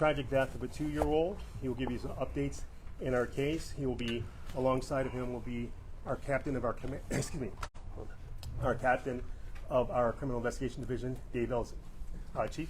tragic death of a 2-year-old. He will give you some updates in our case. He will be, alongside of him will be our captain of our our captain of our criminal investigation division, Dave Elson. Chief.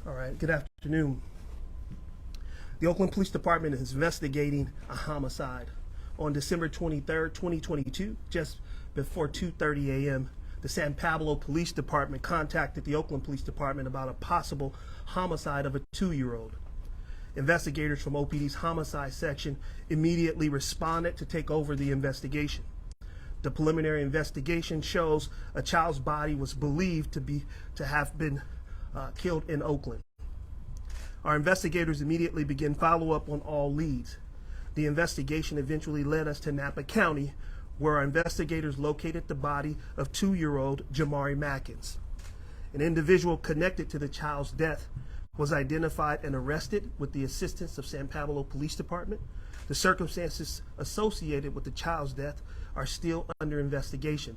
All right, good afternoon. The Oakland Police Department is investigating a homicide. On December 23rd, 2022, just before 2:30 a.m., the San Pablo Police Department contacted the Oakland Police Department about a possible homicide of a 2-year-old. Investigators from OPD's Homicide Section immediately responded to take over the investigation. The preliminary investigation shows a child's body was believed to have been killed in Oakland. Our investigators immediately began follow-up on all leads. The investigation eventually led us to Napa County, where our investigators located the body of 2-year-old Jamari Mackins. An individual connected to the child's death was identified and arrested with the assistance of San Pablo Police Department. The circumstances associated with the child's death are still under investigation.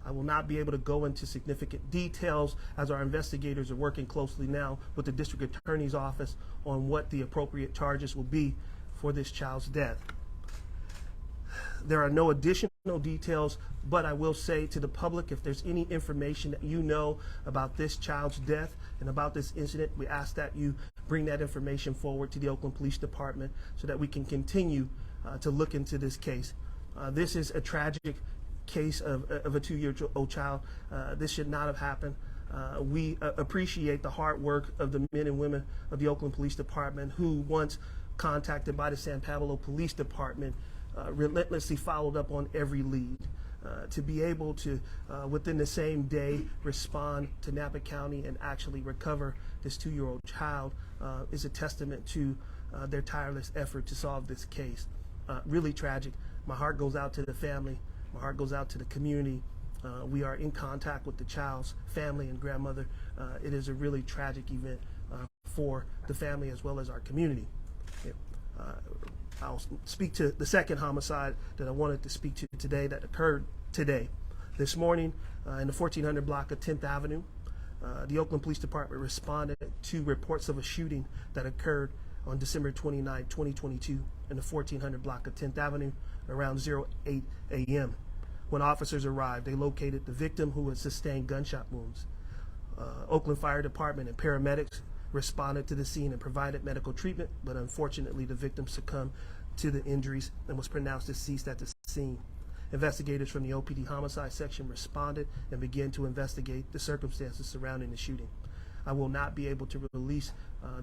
I will not be able to go into significant details as our investigators are working closely now with the District Attorney's Office on what the appropriate charges will be for this child's death. There are no additional details, but I will say to the public, if there's any information that you know about this child's death and about this incident, we ask that you bring that information forward to the Oakland Police Department so that we can continue to look into this case. This is a tragic case of a 2-year-old child. This should not have happened. We appreciate the hard work of the men and women of the Oakland Police Department who, once contacted by the San Pablo Police Department, relentlessly followed up on every lead. To be able to, within the same day, respond to Napa County and actually recover this 2-year-old child is a testament to their tireless effort to solve this case. Really tragic. My heart goes out to the family. My heart goes out to the community. We are in contact with the child's family and grandmother. It is a really tragic event for the family as well as our community. I'll speak to the second homicide that I wanted to speak to today that occurred today. This morning in the 1400 block of 10th Avenue, the Oakland Police Department responded to reports of a shooting that occurred on December 29, 2022 in the 1400 block of 10th Avenue around 08 a.m. When officers arrived, they located the victim who had sustained gunshot wounds. Oakland Fire Department and paramedics responded to the scene and provided medical treatment, but unfortunately the victim succumbed to the injuries and was pronounced deceased at the scene. Investigators from the OPD Homicide Section responded and began to investigate the circumstances surrounding the shooting. I will not be able to release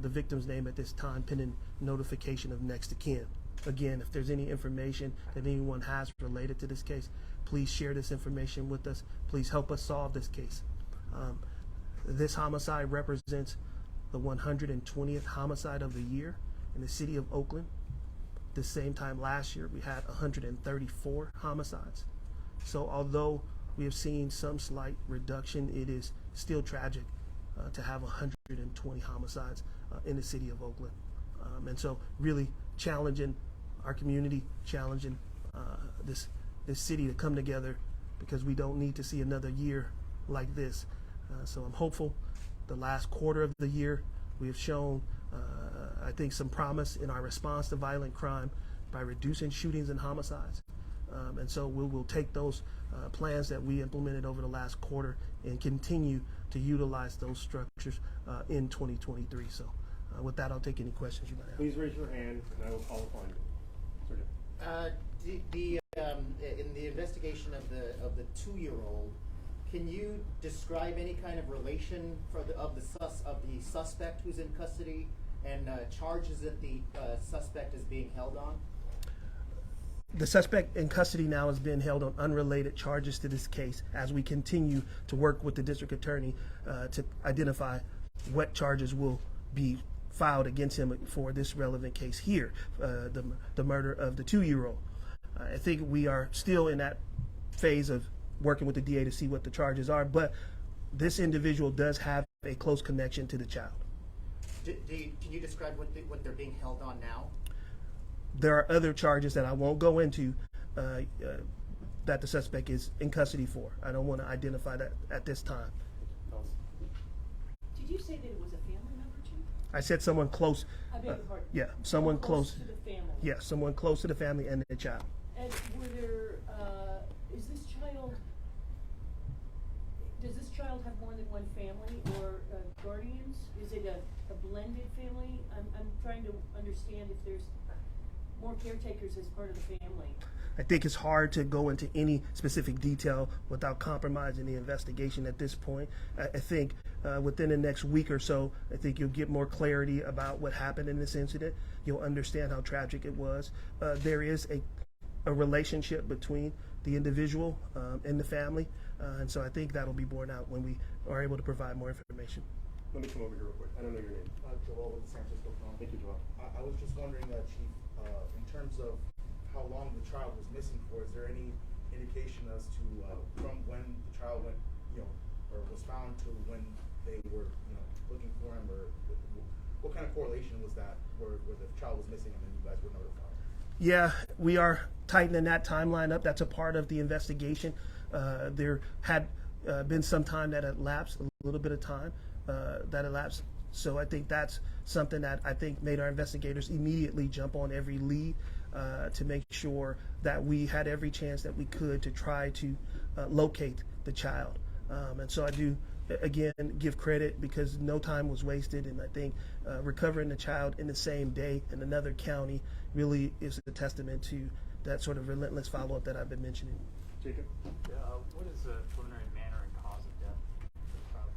the victim's name at this time pending notification of next of kin. Again, if there's any information that anyone has related to this case, please share this information with us. Please help us solve this case. This homicide represents the 120th homicide of the year in the city of Oakland. The same time last year, we had 134 homicides. So although we have seen some slight reduction, it is still tragic to have 120 homicides in the city of Oakland. And so really challenging our community, challenging this city to come together, because we don't need to see another year like this. So I'm hopeful. The last quarter of the year, we have shown, I think, some promise in our response to violent crime by reducing shootings and homicides. And so we will take those plans that we implemented over the last quarter and continue to utilize those structures in 2023. So with that, I'll take any questions you might have. Please raise your hand and I will call upon you. In the investigation of the 2-year-old, can you describe any kind of relation of the suspect who's in custody and charges that the suspect is being held on? The suspect in custody now is being held on unrelated charges to this case as we continue to work with the district attorney to identify what charges will be filed against him for this relevant case here, the murder of the 2-year-old. I think we are still in that phase of working with the DA to see what the charges are, but this individual does have a close connection to the child. Can you describe what they're being held on now? There are other charges that I won't go into that the suspect is in custody for. I don't want to identify that at this time. Did you say that it was a family member, Chief? I said someone close. I beg your pardon? Yeah, someone close. to the family. Yeah, someone close to the family and the child. And were there, is this child, does this child have more than one family or guardians? Is it a blended family? I'm trying to understand if there's more caretakers as part of the family. I think it's hard to go into any specific detail without compromising the investigation at this point. I think within the next week or so, I think you'll get more clarity about what happened in this incident. You'll understand how tragic it was. There is a relationship between the individual and the family, and so I think that'll be borne out when we are able to provide more information. Let me come over here real quick. I don't know your name. Joel with the San Francisco Chronicle. Thank you, Joel. I was just wondering, Chief, in terms of how long the child was missing for, is there any indication as to from when the child went, or was found to when they were, looking for him, or what kind of correlation was that where the child was missing and then you guys were notified? Yeah, we are tightening that timeline up. That's a part of the investigation. There had been some time that had lapsed, a little bit of time that elapsed. So I think that's something that I think made our investigators immediately jump on every lead to make sure that we had every chance that we could to try to locate the child. And so I do, again, give credit because no time was wasted. And I think recovering the child in the same day in another county really is a testament to that sort of relentless follow-up that I've been mentioning. Jacob? What is the preliminary manner and cause of death for the child?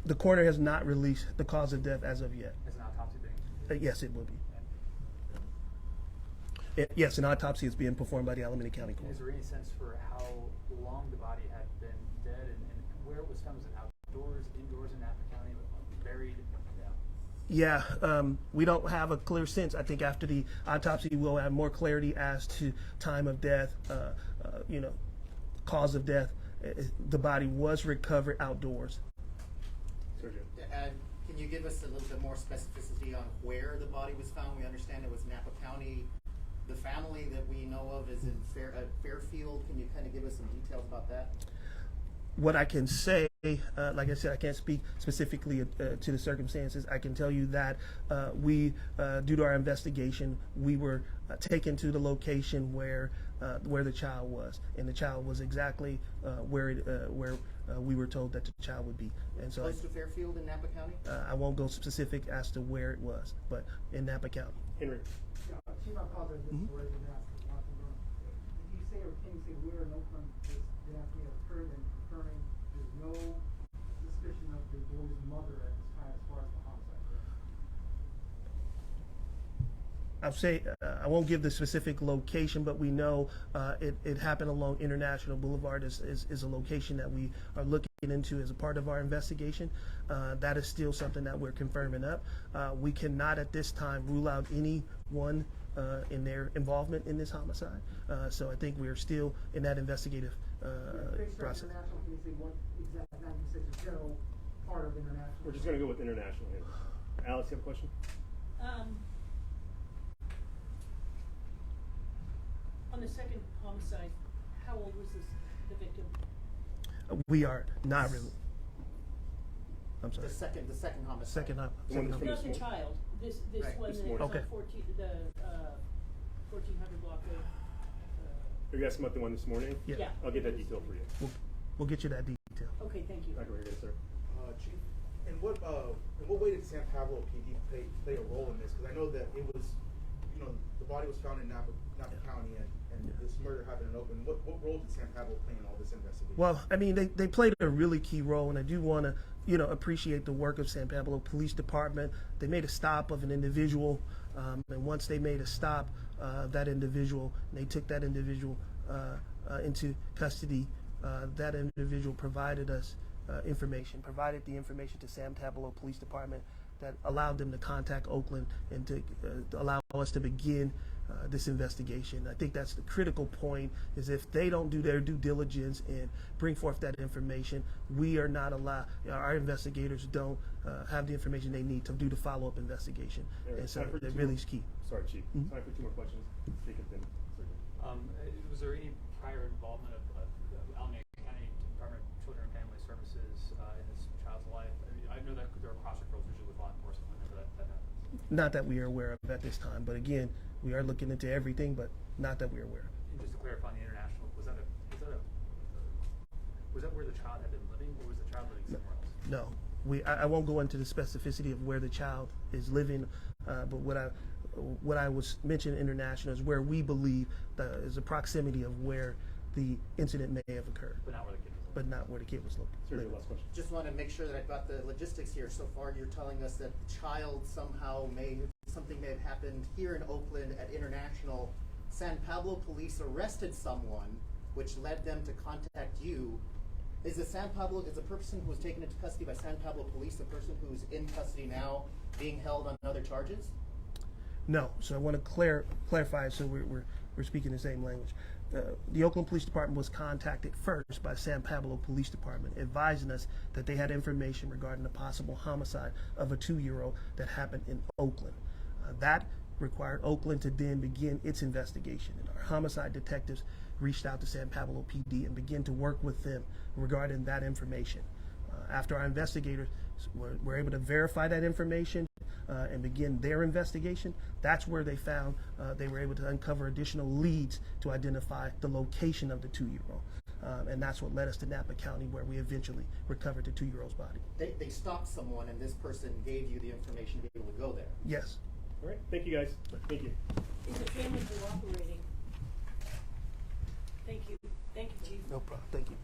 The coroner has not released the cause of death as of yet. Has an autopsy been completed? Yes, it will be. Yes, an autopsy is being performed by the Alameda County And Court. is there any sense for how long the body had been dead and where it was found? Was it outdoors, indoors in Napa County, buried? Yeah, we don't have a clear sense. I think after the autopsy, we'll have more clarity as to time of death, cause of death. The body was recovered outdoors. Sergio? Can you give us a little bit more specificity on where the body was found? We understand it was Napa County. The family that we know of is in Fairfield. Can you kind of give us some details about that? What I can say, like I said, I can't speak specifically to the circumstances. I can tell you that we, due to our investigation, we were taken to the location where the child was, and the child was exactly where we were told that the child would be. And so, Close to Fairfield in Napa County? I won't go specific as to where it was, but in Napa County. Henry? Chief, I apologize for raising that. Did you say, or can you say where in Oakland this death may have occurred, and confirming there's no suspicion of the boy's mother at this time as far as the homicide goes? I'll say I won't give the specific location, but we know it happened along International Boulevard. Is a location that we are looking into as a part of our investigation. That is still something that we're confirming up. We cannot at this time rule out anyone in their involvement in this homicide. So I think we are still in that investigative process. International, can you say what exact, now you said the general part of international? We're just going to go with international here. Alex, you have a question? On the second homicide, how old was the victim? We are not really. I'm sorry. The second homicide. Second The one second that's from Not the this child. This Right. one This that was morning. Okay. on 1400 block of. Are you asking about the one this morning? Yeah. I'll get that detail for you. We'll get you that detail. Okay, thank you. Back over here, sir. Chief, in what way did San Pablo PD play a role in this? Because I know that it was, the body was found in Napa County, and this murder happened in Oakland. What role did San Pablo play in all this investigation? Well, I mean, they played a really key role, and I do want to, appreciate the work of San Pablo Police Department. They made a stop of an individual, and once they made a stop, that individual, they took that individual into custody. That individual provided us provided the information to San Pablo Police Department that allowed them to contact Oakland and to allow us to begin this investigation. I think that's the critical point, is if they don't do their due diligence and bring forth that information, we are not allowed, our investigators don't have the information they need to do the follow-up investigation. And so Time for that two really more- is key. Sorry, Chief. Mhm. Time for 2 more questions. Jacob, then Sergeant. Was there any prior involvement of Alameda County Department of Children and Family Services in this child's life? I mean, I know that there are cross referrals usually with law enforcement whenever that happens. Not that we are aware of at this time, but again, we are looking into everything, but not that we are aware of. And just to clarify on the international, was that where the child had been living, or was the child living somewhere else? No, I won't go into the specificity of where the child is living, but what I was mentioning international is where we believe is a proximity of where the incident may have occurred, But not where the kid was living. but not where the kid was Sir, your living. last question. Just want to make sure that I've got the logistics here. So far, you're telling us that the child somehow something may have happened here in Oakland at International. San Pablo police arrested someone, which led them to contact you. Is the person who was taken into custody by San Pablo police the person who's in custody now being held on other charges? No, so I want to clarify so we're speaking the same language. The Oakland Police Department was contacted first by San Pablo Police Department, advising us that they had information regarding the possible homicide of a 2-year-old that happened in Oakland. That required Oakland to then begin its investigation, and our homicide detectives reached out to San Pablo PD and began to work with them regarding that information. After our investigators were able to verify that information and begin their investigation, that's where they found they were able to uncover additional leads to identify the location of the 2-year-old. And that's what led us to Napa County, where we eventually recovered the 2-year-old's body. They stopped someone, and this person gave you the information to be able to go there. Yes. All right. Thank you, guys. Thank you. Is the family cooperating? Thank you. Thank you, Chief. No problem. Thank you.